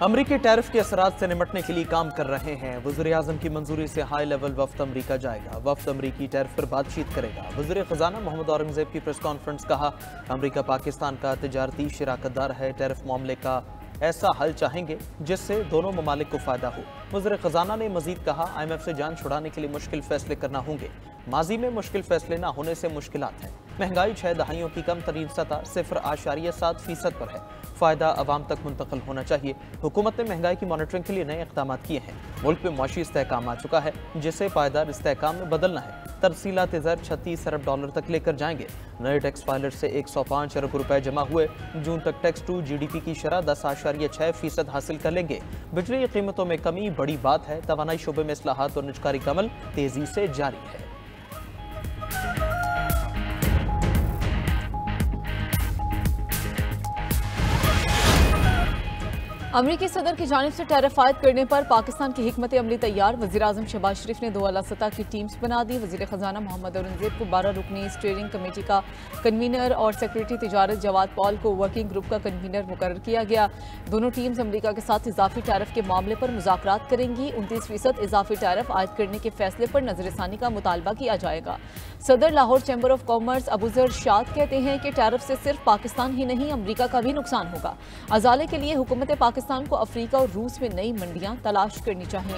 अमरीकी टैरिफ के असरात से निपटने के लिए काम कर रहे हैं। वज़ीर-ए-आज़म की मंजूरी से हाई लेवल वफ्द अमरीका जाएगा। वफ्द अमरीकी टैरिफ पर बातचीत करेगा। वज़ीर ख़जाना मोहम्मद औरंगज़ेब की प्रेस कॉन्फ्रेंस। कहा, अमरीका पाकिस्तान का तिजारती शराकतदार है। टैरिफ मामले का ऐसा हल चाहेंगे जिससे दोनों ममालिक को फायदा हो। वज़ीर ख़जाना ने मजीद कहा, IMF से जान छुड़ाने के लिए मुश्किल फैसले करना होंगे। माजी में मुश्किल फैसले न होने से मुश्किलात हैं। महंगाई 6 दहाइयों की कम तरीन सतह 0.7% पर है। फ़ायदा अवाम तक मुंतकिल होना चाहिए। हुकूमत ने महंगाई की मॉनिटरिंग के लिए नए इक़दाम किए हैं। मुल्क में मुआशी इस्तेहकाम आ चुका है, जिसे पायदार इस्तेहकाम में बदलना है। तरसीलात ज़र $36 अरब तक लेकर जाएंगे। नए टैक्स फाइलर से 105 अरब रुपए जमा हुए। जून तक टैक्स टू GDP की शरह 10.6% हासिल कर लेंगे। बिजली की कीमतों में कमी बड़ी बात है। तवानाई शोबे में इस्लाहात और निजकारी का अमल तेजी से जारी है। अमरीकी सदर की जानिब से टैरिफ आयद करने पर पाकिस्तान की हिकमत अमली तैयार। वज़ीर-ए-आज़म शहबाज शरीफ ने 2 आला सतह की टीम्स बना दी। वज़ीर ख़जाना मोहम्मद औरंगज़ेब को 12 रुकनी स्टीयरिंग कमेटी का कन्वीनर और सेक्रेटरी तिजारत जवाद पॉल को वर्किंग ग्रुप का कन्वीनर मुकर्रर किया गया। दोनों टीम्स अमरीका के साथ इजाफी टैरिफ के मामले पर मुज़ाकरात करेंगी। 29% इजाफी टैरिफ आयद करने के फैसले पर नजरसानी का मुतालबा किया जाएगा। सदर Lahore chamber of commerce Abuzar शाद कहते हैं कि टैरिफ से सिर्फ पाकिस्तान ही नहीं, अमरीका का भी नुकसान होगा। अजाले के लिए हुकूमत पाकिस्तान को अफ्रीका और रूस में नई मंडियां तलाश करनी चाहिए।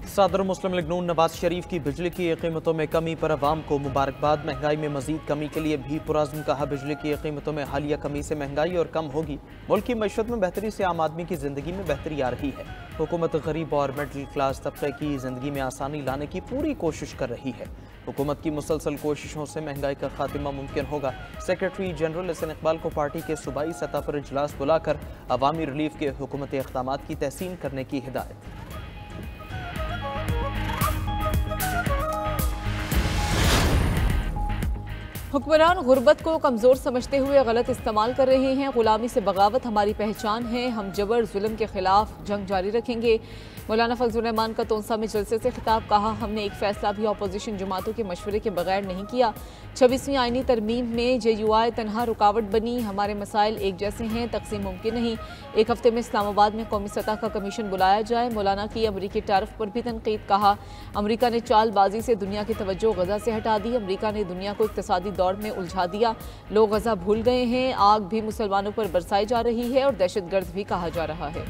सदर मुस्लिम लीग नून नवाज शरीफ की बिजली की कीमतों में कमी पर अवाम को मुबारकबाद। महंगाई में मजीद कमी के लिए भी पुरज़्म। कहा, बिजली की कीमतों में हालिया कमी से महंगाई और कम होगी। मुल्क की मईशत में बेहतरी से आम आदमी की जिंदगी में बेहतरी आ रही है। हुकूमत गरीब और मिडिल क्लास तबके की जिंदगी में आसानी लाने की पूरी कोशिश कर रही है। हुकूमत की मुसलसल कोशिशों से महंगाई का खात्मा मुमकिन होगा। सेक्रेटरी जनरल एहसन इकबाल को पार्टी के सूबाई सतह पर इजलास बुलाकर अवामी रिलीफ के हुकूमती इक़दामात की तहसीन करने की हिदायत। हुक्मरान गुर्बत को कमज़ोर समझते हुए गलत इस्तेमाल कर रहे हैं। गुलामी से बगावत हमारी पहचान है। हम जबर जुल्म के खिलाफ जंग जारी रखेंगे। मौलाना फजल रहमान का तोंसा में जलसे से खिताब। कहा, हमने एक फैसला भी अपोजिशन जमातों के मशवरे के बगैर नहीं किया। 26वीं आईनी तरमीम में JUI तनहा रुकावट बनी। हमारे मसाइल एक जैसे हैं, तकसीम मुमकिन नहीं। एक हफ्ते में इस्लामाबाद में कौमी सतह का कमीशन बुलाया जाए। मौलाना की अमरीकी टैरिफ पर भी तनकीद। कहा, अमरीका ने चालबाजी से दुनिया की तवज्जो गजा से हटा दी। अमरीका ने दुनिया को इक्तिसादी दौर में उलझा दिया। लोग गजा भूल गए हैं। आग भी मुसलमानों पर बरसाई जा रही है और दहशतगर्द भी कहा जा रहा है।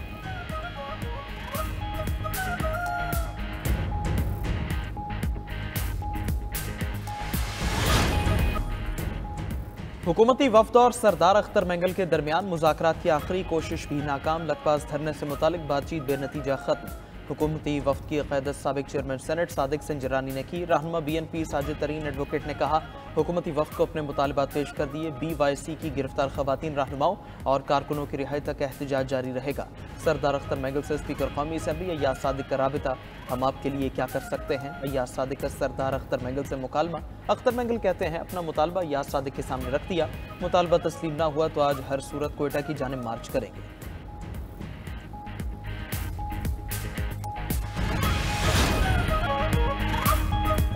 हुकूमती वफ्द और सरदार अख्तर मैंगल के दरमियान मुज़ाकरात की आखिरी कोशिश भी नाकाम। लकबाज धरने से मुतालिक बातचीत बेनतीजा खत्म। हुकूमती वफ्द की क़यादत साबिक चेयरमैन सेनेट सादिक संजरानी ने की। रहनुमा BNP साजिद तरीन एडवोकेट ने कहा, हुकूमती वफ्द को अपने मुतालबात पेश कर दिए। BYC की गिरफ्तार खवातीन रहनुमाओं और कारकुनों की रिहाई तक एहतजाज जारी रहेगा। सरदार अख्तर मैंगल से स्पीकर कौमी असम्बली अय्याज सादिक का राबिता। हम आपके लिए क्या कर सकते हैं? अय्याज सादिक का सरदार अख्तर मैंगल से मुकालमा। अख्तर मैंगल कहते हैं, अपना मुतालबा अय्याज सादिक के सामने रख दिया। मुतालबा तस्लीम न हुआ तो आज हर सूरत कोयटा की जानिब मार्च करेंगे।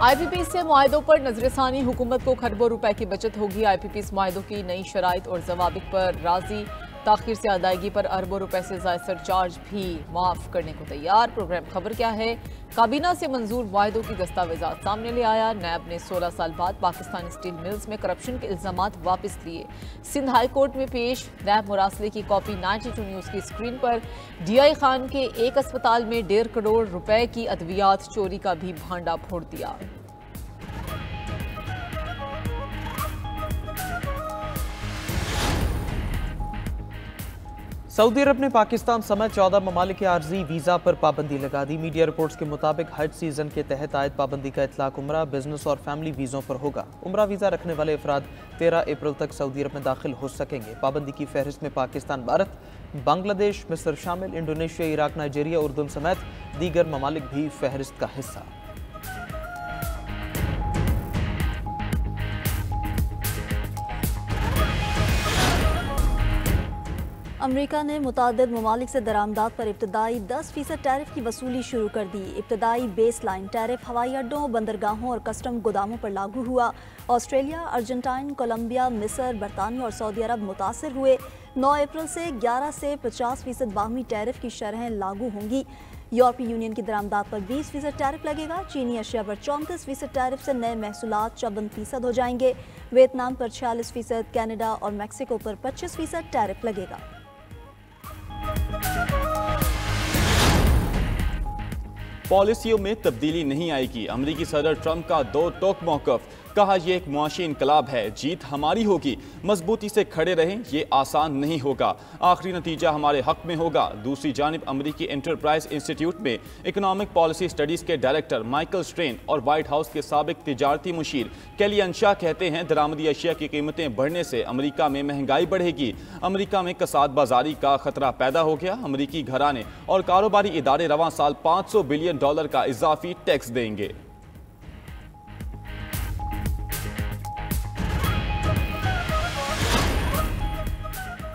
IPPs से मुआहदों पर नजरसानी। हुकूमत को खरबों रुपए की बचत होगी। IPPs मुआहदों की नई शराइत और जवाबित पर राजी। ताखिर से अदायगी पर अरबों रुपए से ज़ायद सरचार्ज भी माफ़ करने को तैयार। प्रोग्राम खबर क्या है? काबीना से मंजूर मुआहदों की दस्तावेजात सामने ले आया। नैब ने 16 साल बाद पाकिस्तान स्टील मिल्स में करप्शन के इल्जामात वापस लिए। सिंध हाई कोर्ट में पेश। नैब मुरासले की कॉपी 92 न्यूज़ की स्क्रीन पर। DI खान के एक अस्पताल में 1.5 करोड़ रुपए की अद्वियात चोरी का भी भांडा फोड़ दिया। सऊदी अरब ने पाकिस्तान समेत 14 ममालिक के आर्जी वीज़ा पर पाबंदी लगा दी। मीडिया रिपोर्ट्स के मुताबिक हज सीजन के तहत आयद पाबंदी का इतलाक उम्रा, बिजनेस और फैमिली वीज़ों पर होगा। उम्रा वीज़ा रखने वाले अफराद 13 अप्रैल तक सऊदी अरब में दाखिल हो सकेंगे। पाबंदी की फहरिस्त में पाकिस्तान, भारत, बांग्लादेश, मिस्र शामिल। इंडोनेशिया, इराक, नाइजीरिया, उर्दून समेत दीगर ममालिक भी फहरिस्त का हिस्सा। अमेरिका ने मुतादिद ममालिक से दरामदात पर इब्तदाई 10% टैरिफ की वसूली शुरू कर दी। इब्तदाई बेस लाइन टैरिफ हवाई अड्डों, बंदरगाहों और कस्टम गोदामों पर लागू हुआ। ऑस्ट्रेलिया, अर्जेंटाइन, कोलंबिया, मिस्र, बरतानिया और सऊदी अरब मुतासर हुए। 9 अप्रैल से 11 से 50% बाहमी टैरिफ की शरहें लागू होंगी। यूरोपीय यूनियन की दरामदात पर 20% टैरिफ लगेगा। चीनी अशिया पर 34% टैरिफ से नए महसूलात 54% हो जाएंगे। वियतनाम पर 46%, कनाडा और मैक्सिको पर 25% टैरिफ लगेगा। पॉलिसियों में तब्दीली नहीं आएगी। अमेरिकी सदर ट्रंप का दो टोक मौक़िफ़, कहा यह एक मुआशी इनकलाब है, जीत हमारी होगी, मजबूती से खड़े रहें, ये आसान नहीं होगा, आखिरी नतीजा हमारे हक में होगा। दूसरी जानिब अमेरिकी एंटरप्राइज इंस्टीट्यूट में इकोनॉमिक पॉलिसी स्टडीज़ के डायरेक्टर माइकल स्ट्रेन और व्हाइट हाउस के साबिक तिजारती मुशीर कैलियन शाह कहते हैं दरामदी अशिया की कीमतें बढ़ने से अमेरिका में महंगाई बढ़ेगी। अमेरिका में कसाद बाजारी का खतरा पैदा हो गया। अमेरिकी घराने और कारोबारी इदारे रवां साल $500 बिलियन का इजाफी टैक्स देंगे।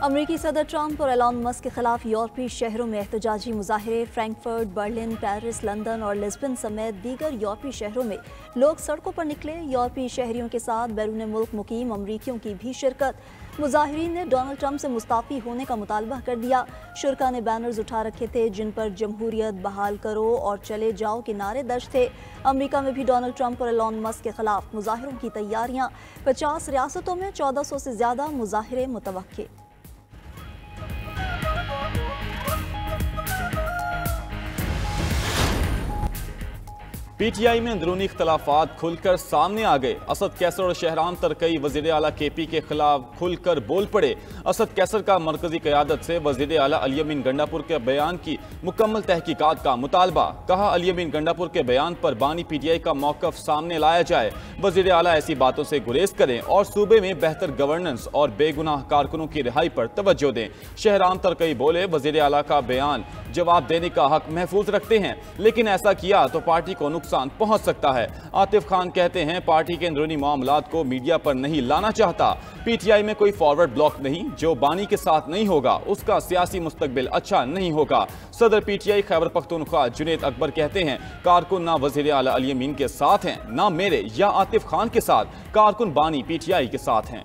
अमेरिकी सदर ट्रंप और एलन मस्क के खिलाफ यूरोपीय शहरों में एहतजाजी मुजाहरे। फ्रैंकफर्ट, बर्लिन, पेरिस, लंदन और लिस्बन समेत दीगर यूरोपीय शहरों में लोग सड़कों पर निकले। यूरोपीय शहरियों के साथ बैरून मुल्क मुकीम अमरीकियों की भी शिरकत। मुजाहिरीन ने डोनाल्ड ट्रंप से मुस्ताफ़ी होने का मुतालबा कर दिया। शुरका ने बैनर्स उठा रखे थे जिन पर जमहूरियत बहाल करो और चले जाओ के नारे दर्ज थे। अमेरिका में भी डोनाल्ड ट्रंप और एलन मस्क के खिलाफ मुजाहिरों की तैयारियां। 50 रियासतों में 1400 से ज्यादा मुजाहिरे मुतवक्के। पीटीआई में अंदरूनी इख्तलाफात खुलकर सामने आ गए। असद कैसर और शहरान तरकई वज़ीर आला केपी के खिलाफ खुलकर बोल पड़े। असद कैसर का मरकजी क़यादत से वज़ीर आला अली अमीन गंडापुर के बयान की मुकम्मल तहकीकात का मुतालबा। कहा अली अमीन गंडापुर के बयान पर बानी पीटीआई का मौक़िफ़ सामने लाया जाए। वज़ीर आला ऐसी बातों से गुरेज करें और सूबे में बेहतर गवर्नेंस और बेगुनाह कारकुनों की रिहाई पर तवज्जो दें। शहरान तरकई बोले वज़ीर आला का बयान जवाब देने का हक महफूज रखते हैं, लेकिन ऐसा किया तो पार्टी को नुकसान पहुंच सकता है। आतिफ खान कहते हैं पार्टी के अंदरूनी मामलात को मीडिया पर नहीं लाना चाहता। पीटीआई में कोई फॉरवर्ड ब्लॉक नहीं, जो बानी के साथ नहीं होगा उसका सियासी मुस्तकबिल अच्छा नहीं होगा। सदर पीटीआई खैबर पख्तूनख्वा जुनैद अकबर कहते हैं कारकुन ना वज़ीर आला अली अमीन के साथ हैं, ना मेरे या आतिफ खान के साथ, कारकुन बानी पीटीआई के साथ हैं।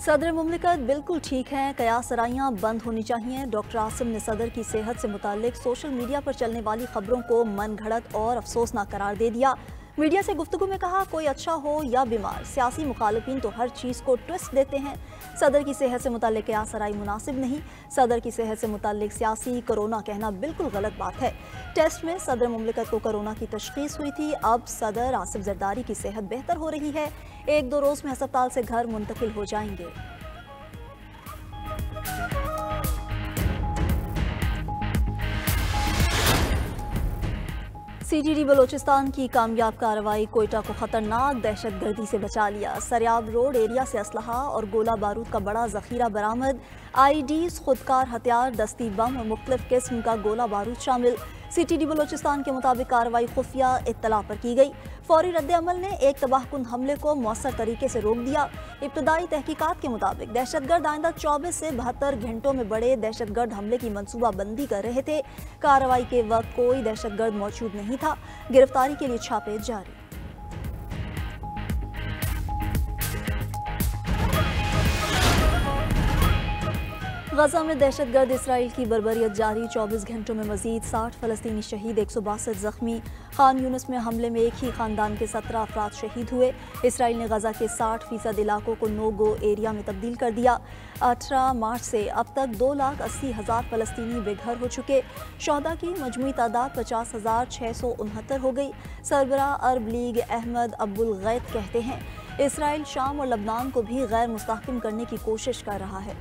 सदर मुमलिकत बिल्कुल ठीक हैं, कयासराइयाँ बंद होनी चाहिए। डॉक्टर आसिम ने सदर की सेहत से मुताल्लिक सोशल मीडिया पर चलने वाली खबरों को मन घड़त और अफसोसनाक करार दे दिया। मीडिया से गुफ्तगू में कहा कोई अच्छा हो या बीमार, सियासी मुखालिफिन तो हर चीज़ को ट्विस्ट देते हैं। सदर की सेहत से मुताल्लिक कयासराई मुनासिब नहीं। सदर की सेहत से मुताल्लिक सियासी कोरोना कहना बिल्कुल गलत बात है। टेस्ट में सदर मुमलिकत को कोरोना की तशखीस हुई थी। अब सदर आसिफ जरदारी की सेहत बेहतर हो रही है। 1-2 रोज़ में अस्पताल से घर मुंतकिल हो जाएंगे। सीटीडी बलोचिस्तान की कामयाब कार्रवाई कोयटा को खतरनाक दहशतगर्दी से बचा लिया। सरियाब रोड एरिया से असलहा और गोला बारूद का बड़ा जखीरा बरामद। आईडीज, खुदकार हथियार, दस्ती बम और मुख्तलिफ किस्म का गोला बारूद शामिल। सीटीडी बलोचिस्तान के मुताबिक कार्रवाई खुफिया इत्तला पर की गई। फौरी रद्द-ए-अमल ने एक तबाहकुन हमले को मौसर तरीके से रोक दिया। इब्तदाई तहकीकात के मुताबिक दहशतगर्द आइंदा 24 से 72 घंटों में बड़े दहशतगर्द हमले की मनसूबाबंदी कर रहे थे। कार्रवाई के वक्त कोई दहशतगर्द मौजूद नहीं था। गिरफ्तारी के लिए छापे जारी। गजा में दहशतगर्द इसराइल की बर्बरियत जारी। 24 घंटों में मजीद 60 फलस्तीनी शहीद, 162 जख्मी। खान यूनिस में हमले में एक ही खानदान के 17 अफराद शहीद हुए। इसराइल ने गजा के 60% इलाकों को नो गो एरिया में तब्दील कर दिया। 18 मार्च से अब तक 2,80,000 फलस्तीनी बेघर हो चुके। शोहदा की मजमूई तादाद 50,669 हो गई। सरबराह अरब लीग अहमद अब्दुल गैत कहते हैं इसराइल शाम और लबनान को भी गैर मुस्तहकम करने की कोशिश कर रहा है।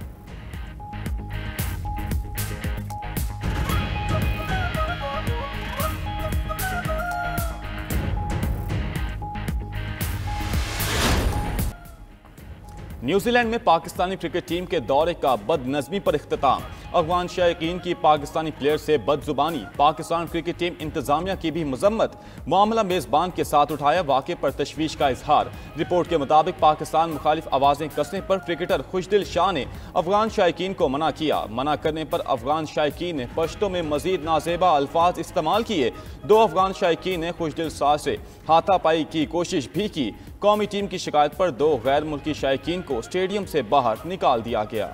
न्यूजीलैंड में पाकिस्तानी क्रिकेट टीम के दौरे का बदनज़मी पर इख्तिताम। अफगान शायकीन की पाकिस्तानी प्लेयर से बदजुबानी, पाकिस्तान क्रिकेट टीम इंतजामिया की भी मजम्मत, मामला मेजबान के साथ उठाया, वाक़े पर तशवीश का इजहार। रिपोर्ट के मुताबिक पाकिस्तान मुखालिफ आवाजें कसने पर क्रिकेटर खुशदिल शाह ने अफगान शायकीन को मना किया। मना करने पर अफगान शायकीन ने पश्तो में मजीद नाजेबा अल्फाज इस्तेमाल किए। 2 अफगान शायकीन ने खुशदिल शाह से हाथापाई की कोशिश भी की। कौमी टीम की शिकायत पर 2 गैर मुल्की शायकीन को स्टेडियम से बाहर निकाल दिया गया।